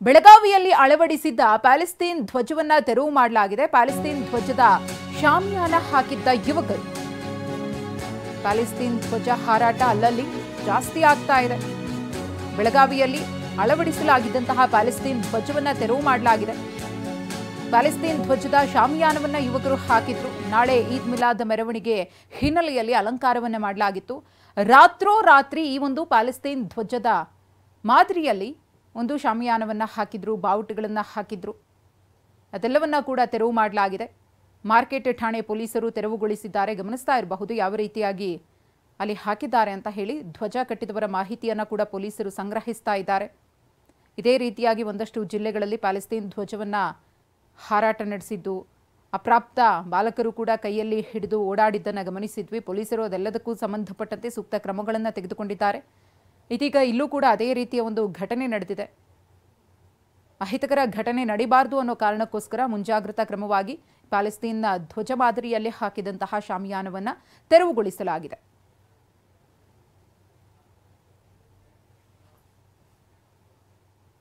ಬೆಳಗಾವಿಯಲ್ಲಿ ಅಳವಡಿಸಿದ್ದ ಪ್ಯಾಲೆಸ್ತೈನ್ ಧ್ವಜವನ್ನ ತೆರವು ಮಾಡಲಾಗಿದೆ. ಪ್ಯಾಲೆಸ್ತೈನ್ ಧ್ವಜದ ಶಾಮಿಯಾನ ಹಾಕಿದ್ದ ಯುವಕರು. ಪ್ಯಾಲೆಸ್ತೈನ್ ಧ್ವಜ ಹಾರಾಟ ಅಲ್ಲಲ್ಲಿ ಜಾಸ್ತಿ ಆಗ್ತಾ ಇದೆ. ಬೆಳಗಾವಿಯಲ್ಲಿ ಅಳವಡಿಸಲಾಗಿದ್ದಂತಹ ಪ್ಯಾಲೆಸ್ತೈನ್ ಧ್ವಜವನ್ನ ತೆರವು ಮಾಡಲಾಗಿದೆ. ಪ್ಯಾಲೆಸ್ತೈನ್ ಧ್ವಜದ ಶಾಮಿಯಾನವನ್ನ ಯುವಕರು ಹಾಕಿದ್ರು. ನಾಳೆ ಈದ್ ಮಿಲಾದ್ ಮೆರವಣಿಗೆ ಹಿನ್ನೆಲೆಯಲ್ಲಿ ಅಲಂಕಾರವನ್ನ ಮಾಡಲಾಗಿತ್ತು. ರಾತ್ರೋರಾತ್ರಿ ಈ ಒಂದು ಪ್ಯಾಲೆಸ್ತೈನ್ ಧ್ವಜದ ಮಾದರಿಯಲ್ಲಿ ಒಂದು ಶಾಮಿಯಾನವನ್ನ ಹಾಕಿದ್ರು, ಬಾವುಟಗಳನ್ನ ಹಾಕಿದ್ರು. ಅದೆಲ್ಲವನ್ನ ಕೂಡ ತೆರವು ಮಾಡಲಾಗಿದೆ. ಮಾರ್ಕೆಟ್ ಠಾಣೆ ಪೊಲೀಸರು ತೆರವುಗೊಳಿಸಿದ್ದಾರೆ. ಗಮನಿಸ್ತಾ ಇರಬಹುದು ಯಾವ ರೀತಿಯಾಗಿ ಅಲ್ಲಿ ಹಾಕಿದ್ದಾರೆ ಅಂತ ಹೇಳಿ. ಧ್ವಜ ಕಟ್ಟಿದವರ ಮಾಹಿತಿಯನ್ನ ಕೂಡ ಪೊಲೀಸರು ಸಂಗ್ರಹಿಸ್ತಾ ಇದ್ದಾರೆ. ಇದೇ ರೀತಿಯಾಗಿ ಒಂದಷ್ಟು ಜಿಲ್ಲೆಗಳಲ್ಲಿ ಪ್ಯಾಲೆಸ್ತೈನ್ ಧ್ವಜವನ್ನ ಹಾರಾಟ ನಡೆಸಿದ್ದು, ಅಪ್ರಾಪ್ತ ಬಾಲಕರು ಕೂಡ ಕೈಯಲ್ಲಿ ಹಿಡಿದು ಓಡಾಡಿದ್ದನ್ನು ಗಮನಿಸಿದ್ವಿ. ಪೊಲೀಸರು ಅದೆಲ್ಲದಕ್ಕೂ ಸಂಬಂಧಪಟ್ಟಂತೆ ಸೂಕ್ತ ಕ್ರಮಗಳನ್ನು ತೆಗೆದುಕೊಂಡಿದ್ದಾರೆ. ಇದೀಗ ಇಲ್ಲೂ ಕೂಡ ಅದೇ ರೀತಿಯ ಒಂದು ಘಟನೆ ನಡೆದಿದೆ. ಅಹಿತಕರ ಘಟನೆ ನಡೀಬಾರದು ಅನ್ನೋ ಕಾರಣಕ್ಕೋಸ್ಕರ ಮುಂಜಾಗ್ರತಾ ಕ್ರಮವಾಗಿ ಪ್ಯಾಲೆಸ್ತೈನ್ನ ಧ್ವಜ ಮಾದರಿಯಲ್ಲಿ ಹಾಕಿದಂತಹ ಶಾಮಿಯಾನವನ್ನು ತೆರವುಗೊಳಿಸಲಾಗಿದೆ.